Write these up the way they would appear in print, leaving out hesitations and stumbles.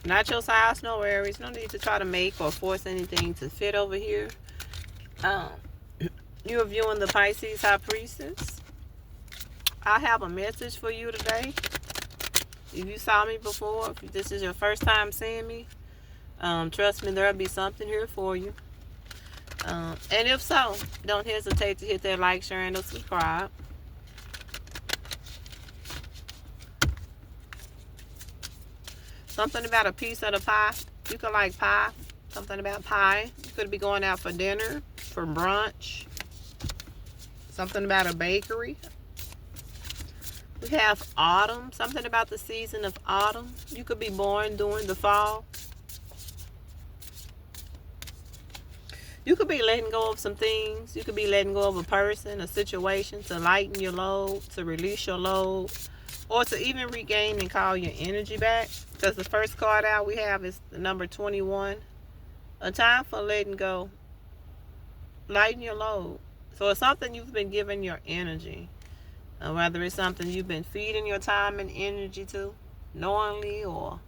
Not your size, no worries. No need to try to make or force anything to fit over here. Um, you're viewing the Pisces High Priestess. I have a message for you today. If you saw me before, if this is your first time seeing me, trust me, there'll be something here for you. And if so, don't hesitate to hit that like, share, and subscribe. Something about a piece of the pie. You could like pie. Something about pie. You could be going out for dinner, for brunch. Something about a bakery. We have autumn. Something about the season of autumn. You could be born during the fall. You could be letting go of some things. You could be letting go of a person, a situation, to lighten your load, to release your load, or to even regain and call your energy back. Because the first card out we have is the number 21. A time for letting go. Lighten your load. So it's something you've been giving your energy. Whether it's something you've been feeding your time and energy to, knowingly or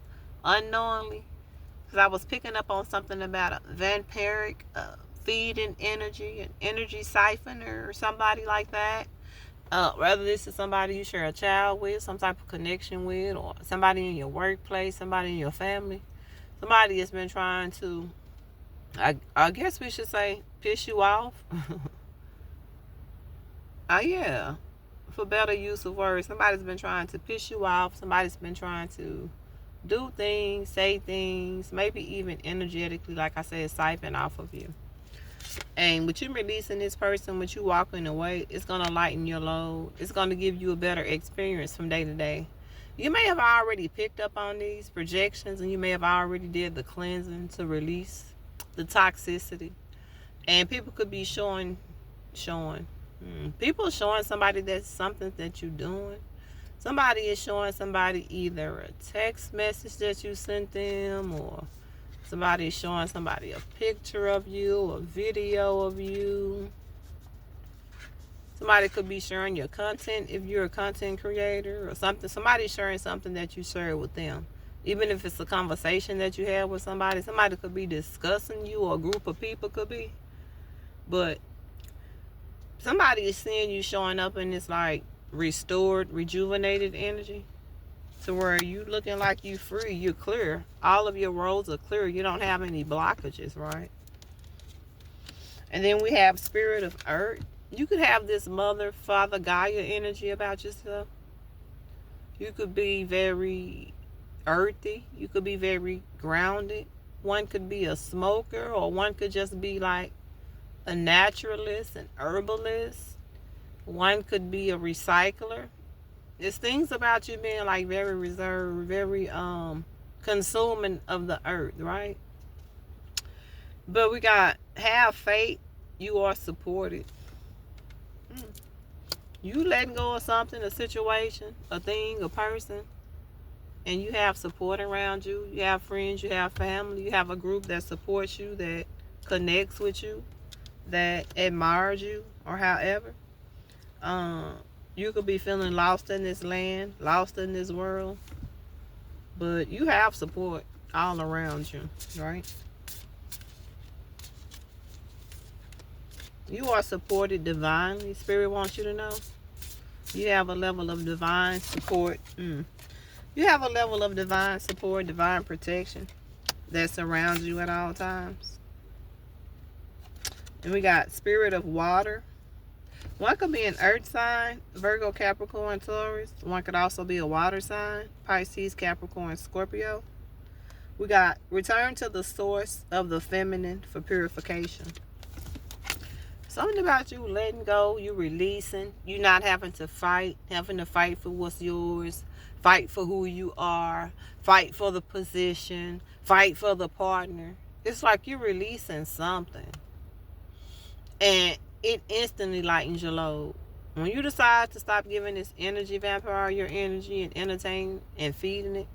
unknowingly. Because I was picking up on something about a vampiric feeding energy, an energy siphoner, or somebody like that. Whether this is somebody you share a child with, some type of connection with, or somebody in your workplace, somebody in your family. Somebody has been trying to, I guess we should say, piss you off. Yeah. For better use of words, somebody's been trying to piss you off. Somebody's been trying to do things, say things, maybe even energetically, like I said, siphon off of you. And with you releasing this person, with you walking away, it's going to lighten your load. It's going to give you a better experience from day to day. You may have already picked up on these projections, and you may have already did the cleansing to release the toxicity. And people could be showing. People showing somebody that's something that you're doing. Somebody is showing somebody either a text message that you sent them, or somebody is showing somebody a picture of you, a video of you. Somebody could be sharing your content if you're a content creator or something. Somebody's sharing something that you share with them. Even if it's a conversation that you have with somebody, somebody could be discussing you, or a group of people could be. But somebody is seeing you showing up in this like restored, rejuvenated energy, to where you looking like you free, you're clear. All of your roads are clear. You don't have any blockages, right? And then we have spirit of earth. You could have this mother, father, Gaia energy about yourself. You could be very earthy. You could be very grounded. One could be a smoker, or one could just be like a naturalist, an herbalist. One could be a recycler. There's things about you being like very reserved, very consuming of the earth, right? But we got have faith. You are supported. You letting go of something, a situation, a thing, a person, and you have support around you. You have friends, you have family, you have a group that supports you, that connects with you, that admires you, or however. You could be feeling lost in this land, lost in this world, but you have support all around you, right? You are supported divinely. Spirit wants you to know you have a level of divine support. You have a level of divine support, divine protection that surrounds you at all times. And we got spirit of water. One could be an earth sign, Virgo, Capricorn, Taurus. One could also be a water sign, Pisces, Capricorn, Scorpio. We got return to the source of the feminine for purification. Something about you letting go, you releasing, you not having to fight for what's yours, fight for who you are, fight for the position, fight for the partner. It's like you're releasing something. And it instantly lightens your load. When you decide to stop giving this energy vampire your energy and entertain and feeding it,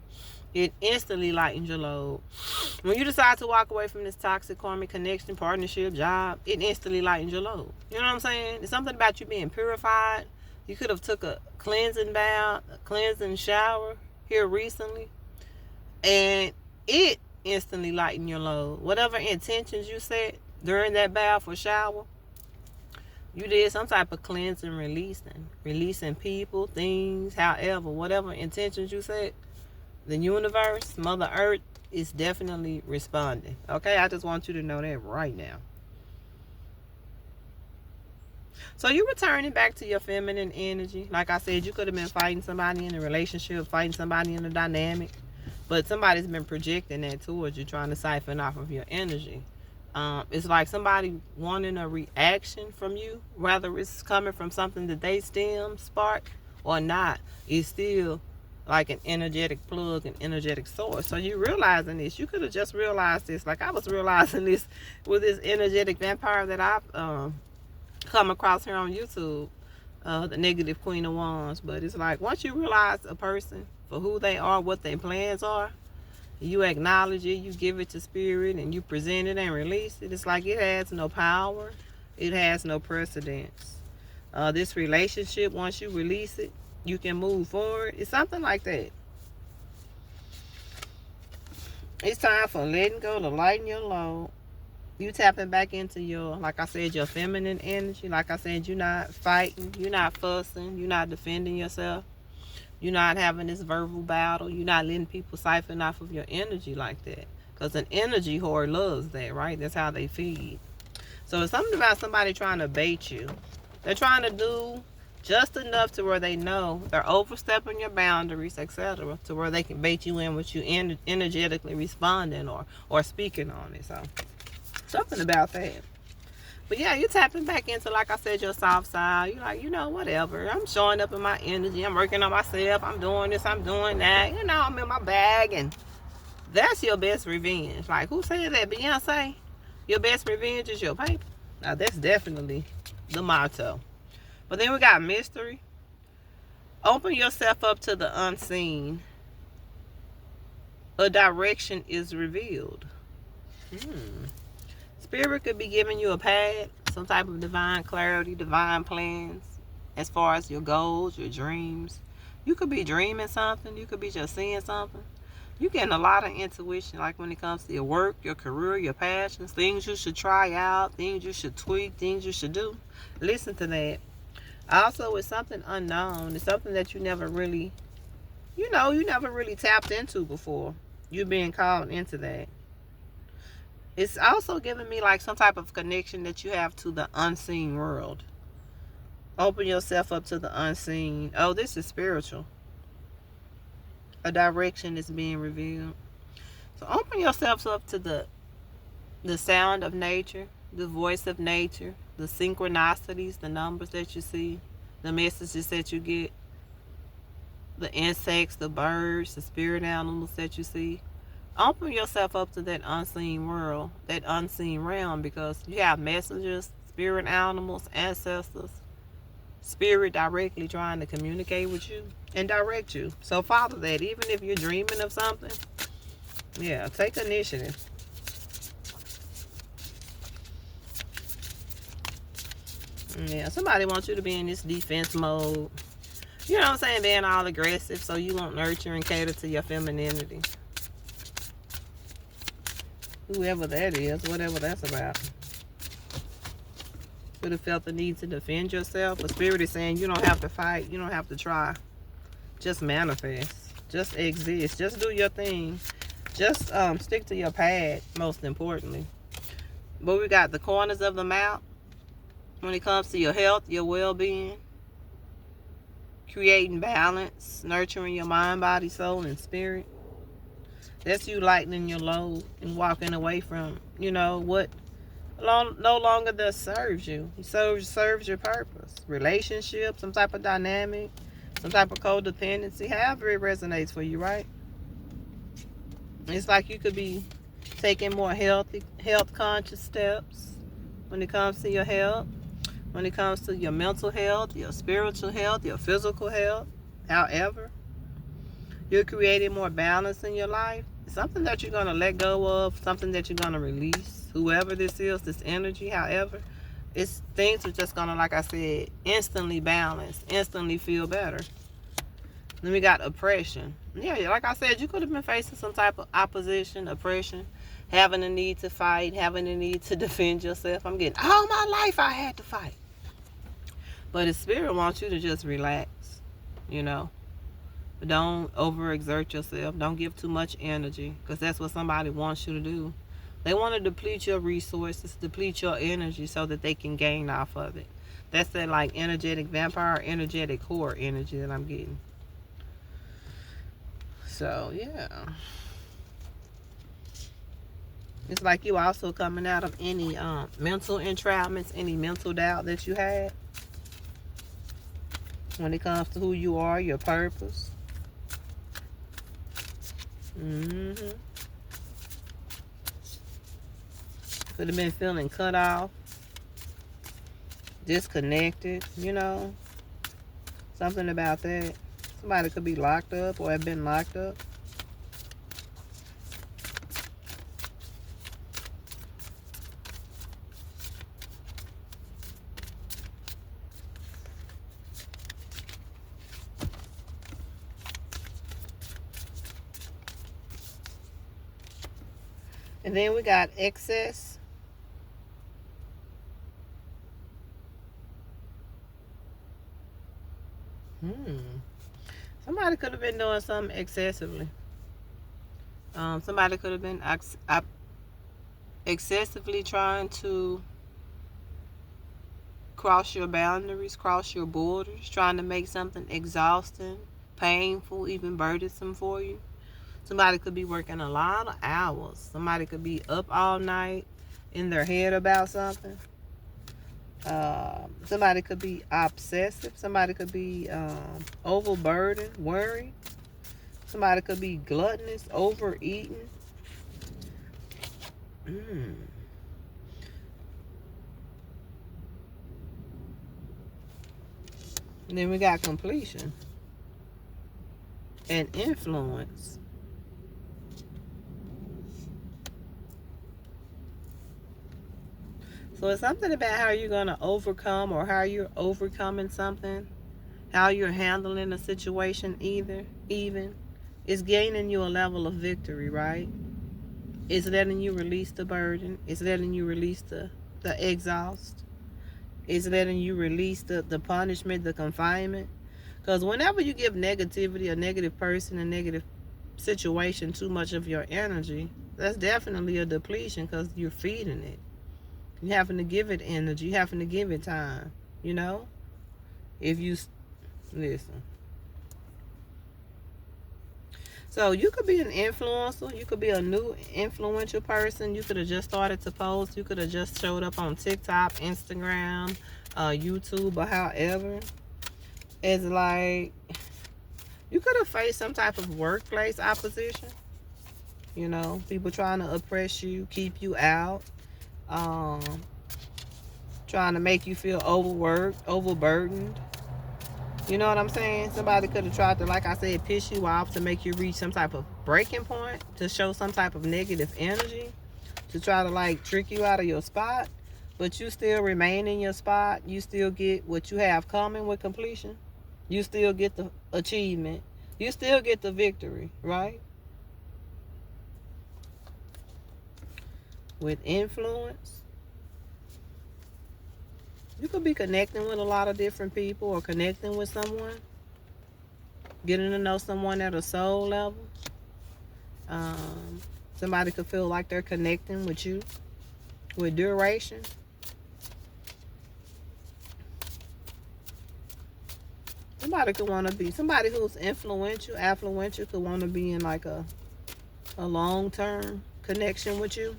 it instantly lightens your load. When you decide to walk away from this toxic karmic connection, partnership, job, it instantly lightens your load. You know what I'm saying? It's something about you being purified. You could have took a cleansing bath, a cleansing shower here recently, and it instantly lighten your load. Whatever intentions you set during that bath or shower, you did some type of cleansing, releasing people, things, however, whatever intentions you set, the universe, Mother Earth, is definitely responding. Okay, I just want you to know that right now. So you're returning back to your feminine energy. Like I said, you could have been fighting somebody in a relationship, fighting somebody in a dynamic, but somebody's been projecting that towards you, trying to siphon off of your energy. It's like somebody wanting a reaction from you, whether it's coming from something that they spark or not. It's still like an energetic plug, an energetic source. So you realizing this, you could have just realized this. Like I was realizing this with this energetic vampire that I've come across here on YouTube, the Negative Queen of Wands. But it's like once you realize a person for who they are, what their plans are, you acknowledge it, you give it to spirit, and you present it and release it. It's like it has no power, it has no precedence. This relationship, once you release it, you can move forward. It's something like that. It's time for letting go to lighten your load. You tapping back into your, like I said, your feminine energy. Like I said, you're not fighting, you're not fussing, you're not defending yourself. You're not having this verbal battle. You're not letting people siphon off of your energy like that. Because an energy whore loves that, right? That's how they feed. So it's something about somebody trying to bait you. They're trying to do just enough to where they know they're overstepping your boundaries, etc., to where they can bait you in with you energetically responding or speaking on it. So something about that. But yeah, you're tapping back into, like I said, your soft side. You're like, whatever. I'm showing up in my energy. I'm working on myself. I'm doing this. I'm doing that. I'm in my bag. And that's your best revenge. Like, who said that? Beyonce? Your best revenge is your paper. Now, that's definitely the motto. But then we got mystery. Open yourself up to the unseen. A direction is revealed. Spirit could be giving you a pad, some type of divine clarity, divine plans as far as your goals, your dreams. You could be dreaming something. You could be just seeing something. You're getting a lot of intuition, like when it comes to your work, your career, your passions, things you should try out, things you should tweak, things you should do. Listen to that. Also, it's something unknown. It's something that you never really tapped into before. You're being called into that. It's also giving me like some type of connection that you have to the unseen world. Open yourself up to the unseen. Oh, this is spiritual. A direction is being revealed. So open yourselves up to the sound of nature, the voice of nature, the synchronicities, the numbers that you see, the messages that you get, the insects, the birds, the spirit animals that you see. Open yourself up to that unseen world, that unseen realm, because you have messengers, spirit animals, ancestors, spirit directly trying to communicate with you and direct you. So follow that. Even if you're dreaming of something, yeah, take initiative. Yeah, somebody wants you to be in this defense mode. You know what I'm saying? Being all aggressive so you won't nurture and cater to your femininity. Whoever that is, whatever that's about. Could have felt the need to defend yourself. But Spirit is saying you don't have to fight. You don't have to try. Just manifest. Just exist. Just do your thing. Just stick to your pad, most importantly. But we got the corners of the mouth. When it comes to your health, your well-being. Creating balance. Nurturing your mind, body, soul, and spirit. That's you lightening your load and walking away from, what no longer does serves you. It serves your purpose. Relationship, some type of dynamic, some type of codependency, however it resonates for you, right? It's like you could be taking more health conscious steps when it comes to your health, when it comes to your mental health, your spiritual health, your physical health. However, you're creating more balance in your life. Something that you're going to let go of, something that you're going to release. Whoever this is, this energy, however, things are just going to, like I said, instantly balance, instantly feel better. Then we got oppression. Yeah, like I said, you could have been facing some type of opposition, oppression, having a need to fight, having a need to defend yourself. I'm getting all my life I had to fight. But the spirit wants you to just relax, you know. Don't overexert yourself. Don't give too much energy, because that's what somebody wants you to do. They want to deplete your resources, deplete your energy so that they can gain off of it. That's that like energetic vampire, energetic whore energy that I'm getting. So, yeah. It's like you also coming out of any mental entrapments, any mental doubt that you had when it comes to who you are, your purpose. Could have been feeling cut off, disconnected, you know. Something about that. Somebody could be locked up or have been locked up. And then we got excess. Somebody could have been doing something excessively. Somebody could have been excessively trying to cross your boundaries, cross your borders, trying to make something exhausting, painful, even burdensome for you. Somebody could be working a lot of hours. Somebody could be up all night in their head about something. Somebody could be obsessive. Somebody could be overburdened, worried. Somebody could be gluttonous, overeating. And then we got completion and influence. So it's something about how you're going to overcome, or how you're overcoming something, how you're handling a situation even. It's gaining you a level of victory, right? It's letting you release the burden. It's letting you release the exhaust. It's letting you release the punishment, the confinement. Because whenever you give negativity, a negative person, a negative situation too much of your energy, that's definitely a depletion, because you're feeding it. You're having to give it energy. You're having to give it time, you know? If you listen. So you could be an influencer. You could be a new influential person. You could have just started to post. You could have just showed up on TikTok, Instagram, YouTube, or however. It's like you could have faced some type of workplace opposition. You know, people trying to oppress you, keep you out. Trying to make you feel overworked, overburdened. You know what I'm saying? Somebody could have tried to, like I said, piss you off to make you reach some type of breaking point, to show some type of negative energy, to try to like trick you out of your spot, but you still remain in your spot. You still get what you have coming with completion. You still get the achievement. You still get the victory, right? With influence, you could be connecting with a lot of different people, or connecting with someone, getting to know someone at a soul level. Somebody could feel like they're connecting with you with duration. Somebody could want to be, somebody who's influential, affluential, could want to be in like a long-term connection with you.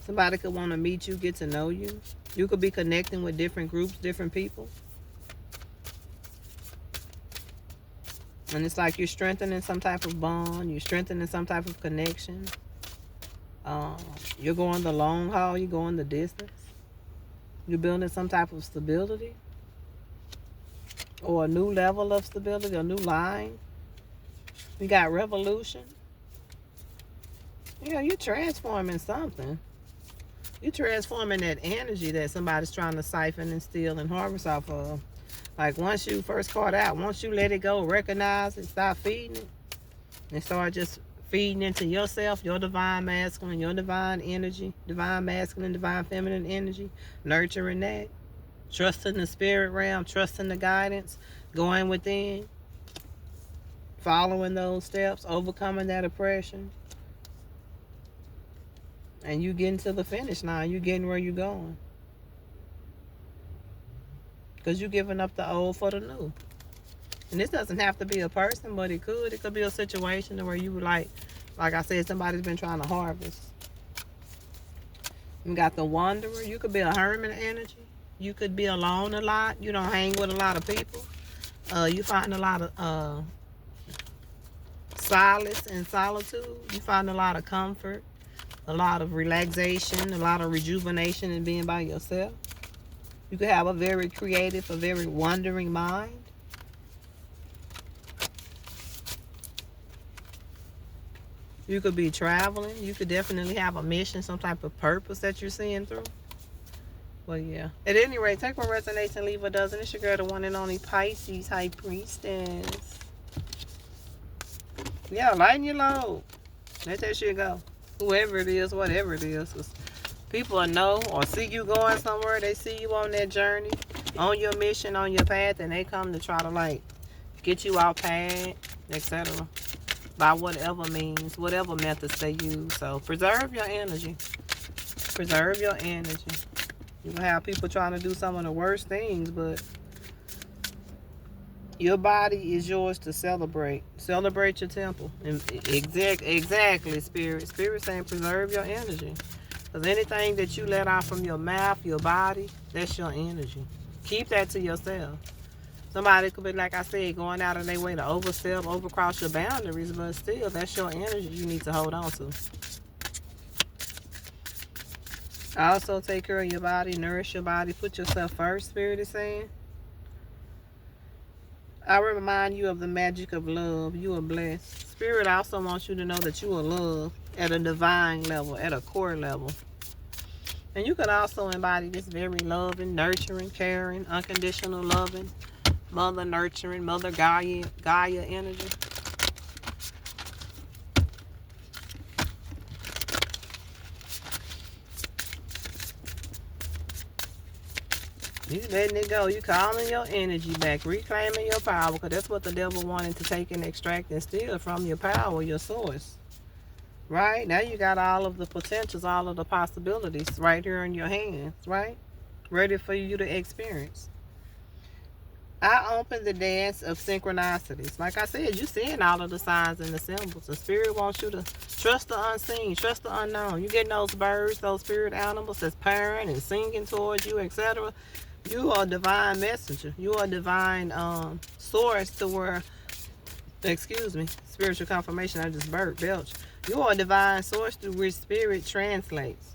Somebody could want to meet you, get to know you. You could be connecting with different groups, different people. And it's like you're strengthening some type of bond. You're strengthening some type of connection. You're going the long haul. You're going the distance. You're building some type of stability, or a new level of stability, a new line. You got revolution. Yeah, you're transforming something. You're transforming that energy that somebody's trying to siphon and steal and harvest off of. Like once you first caught out, once you let it go, recognize it, stop feeding it, and start just feeding into yourself, your divine masculine, your divine energy, divine masculine, divine feminine energy, nurturing that, trusting the spirit realm, trusting the guidance, going within, following those steps, overcoming that oppression, and you getting to the finish line. You getting where you're going, because you're giving up the old for the new. And this doesn't have to be a person, but it could be a situation where you like I said, somebody's been trying to harvest. You got the wanderer. You could be a hermit energy. You could be alone a lot. You don't hang with a lot of people. You find a lot of solace and solitude. You find a lot of comfort, a lot of relaxation, a lot of rejuvenation in being by yourself. You could have a very creative, a very wandering mind. You could be traveling. You could definitely have a mission, some type of purpose that you're seeing through. Well, yeah. At any rate, take what resonates and leave what doesn't. It's your girl, the one and only Pisces High Priestess. Yeah, lighten your load. Let that shit go. Whoever it is, whatever it is. People will know or see you going somewhere. They see you on that journey, on your mission, on your path, and they come to try to, like, get you off path, etc. By whatever means, whatever methods they use. So preserve your energy. Preserve your energy. You can have people trying to do some of the worst things, but your body is yours to celebrate. Celebrate your temple. And exactly, Spirit. Spirit saying preserve your energy. Because anything that you let out from your mouth, your body, that's your energy. Keep that to yourself. Somebody could be, like I said, going out of their way to overstep, overcross your boundaries, but still, that's your energy you need to hold on to. Also, take care of your body, nourish your body, put yourself first, Spirit is saying. I remind you of the magic of love. You are blessed. Spirit also wants you to know that you are loved at a divine level, at a core level. And you can also embody this very loving, nurturing, caring, unconditional loving, mother nurturing, mother Gaia energy. You letting it go. You calling your energy back, reclaiming your power, because that's what the devil wanted to take and extract and steal from your power, your source. Right? Now you got all of the potentials, all of the possibilities right here in your hands, right? Ready for you to experience. I open the dance of synchronicities. Like I said, you're seeing all of the signs and the symbols. The spirit wants you to trust the unseen, trust the unknown. You getting those birds, those spirit animals that's purring and singing towards you, etc. You are a divine messenger. You are a divine source to where, excuse me, spiritual confirmation, I just belch. You are a divine source through which spirit translates.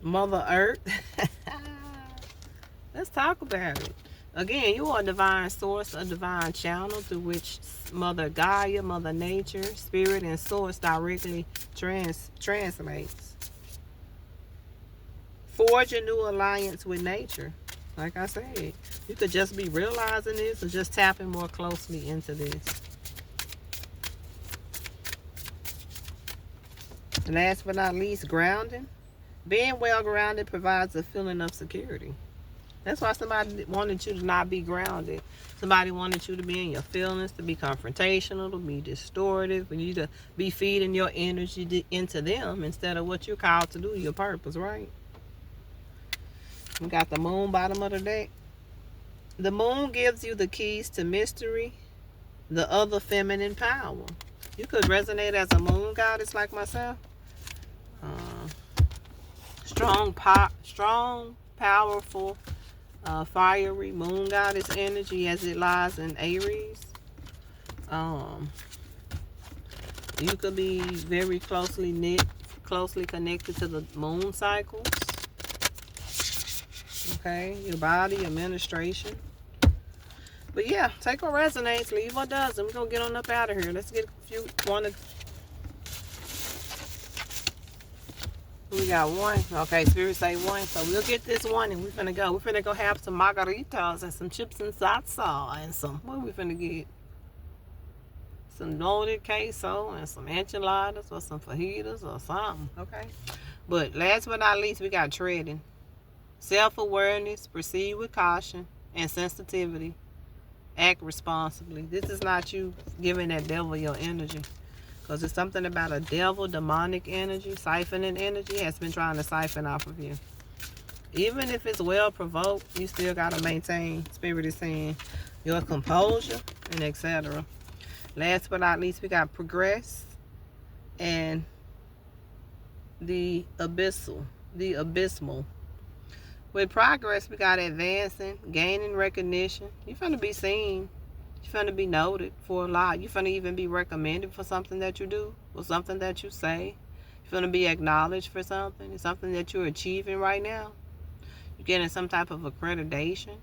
Mother Earth. Let's talk about it. Again, you are a divine source, a divine channel through which Mother Gaia, Mother Nature, Spirit, and Source directly translates. Forge a new alliance with nature. Like I said, you could just be realizing this or just tapping more closely into this. And last but not least, grounding. Being well grounded provides a feeling of security. That's why somebody wanted you to not be grounded. Somebody wanted you to be in your feelings, to be confrontational, to be distorted, for you to be feeding your energy into them instead of what you're called to do, your purpose, right? We got the moon bottom of the deck. The moon gives you the keys to mystery, the other feminine power. You could resonate as a moon goddess like myself. Strong, powerful, fiery moon goddess energy as it lies in Aries. You could be very closely knit, closely connected to the moon cycles. Okay, your body, your menstruation. But yeah, take what resonates, leave what doesn't. We're gonna get on up out of here. Let's get a few We got one. Okay, Spirit say one. So we'll get this one and we're finna go. We're finna go have some margaritas and some chips and salsa and some, what we finna get? Some loaded queso and some enchiladas or some fajitas or something. Okay. But last but not least, we got treading. Self-awareness, proceed with caution and sensitivity. Act responsibly. This is not you giving that devil your energy. Because it's something about a devil, demonic energy, siphoning energy has been trying to siphon off of you. Even if it's well provoked, you still got to maintain, Spirit is saying, your composure and etc. Last but not least, we got progress and the abysmal. With progress, we got advancing, gaining recognition. You're going to be seen. You're going to be noted for a lot. You're going to even be recommended for something that you do or something that you say. You're going to be acknowledged for something. It's something that you're achieving right now. You're getting some type of accreditation.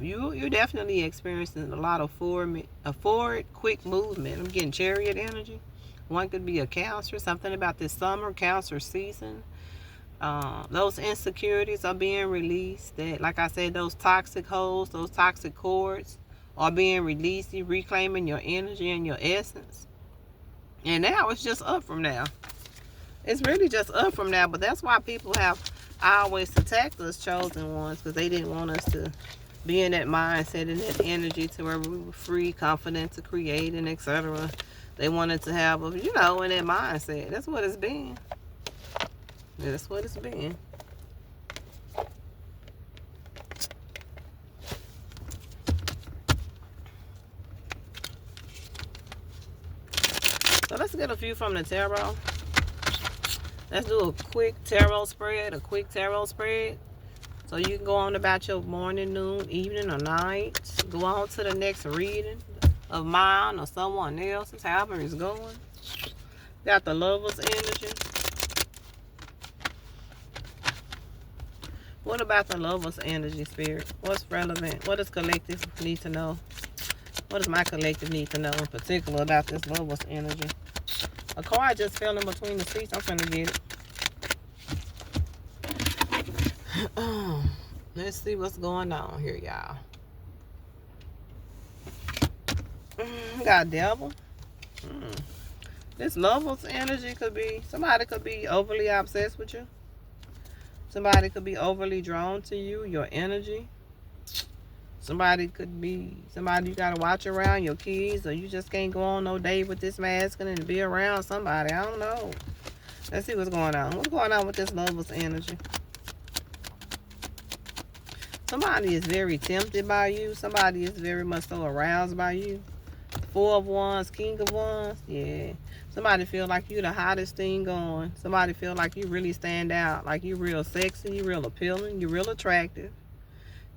You're definitely experiencing a lot of forward, quick movement. I'm getting chariot energy. One could be a Cancer, something about this summer, Cancer season. Those insecurities are being released. That, like I said, those toxic holes, those toxic cords are being released. You're reclaiming your energy and your essence. And now it's just up from now. It's really just up from now. But that's why people have always attacked us chosen ones, because they didn't want us to be in that mindset and that energy to where we were free, confident to create and etc. They wanted to have, in that mindset. That's what it's been. That's what it's been. So let's get a few from the tarot. Let's do a quick tarot spread. So you can go on about your morning, noon, evening, or night. Go on to the next reading of mine or someone else's, however it's going. Got the Lover's energy. What about the Lover's energy, Spirit? What's relevant? What does collective need to know? What does my collective need to know in particular about this Lover's energy? A card just fell in between the seats. I'm finna get it. Let's see what's going on here, y'all. Got Devil. This Lover's energy could be, somebody could be overly obsessed with you. Somebody could be overly drawn to you, your energy. Somebody could be somebody you got to watch around, your kids, or you just can't go on no date with this masculine and be around somebody. I don't know. Let's see what's going on. What's going on with this Lover's energy? Somebody is very tempted by you. Somebody is very much so aroused by you. Four of Wands, King of Wands. Yeah. Somebody feel like you the hottest thing going. Somebody feel like you really stand out. Like you real sexy, you real appealing, you real attractive.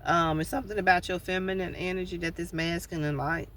It's something about your feminine energy that this masculine like.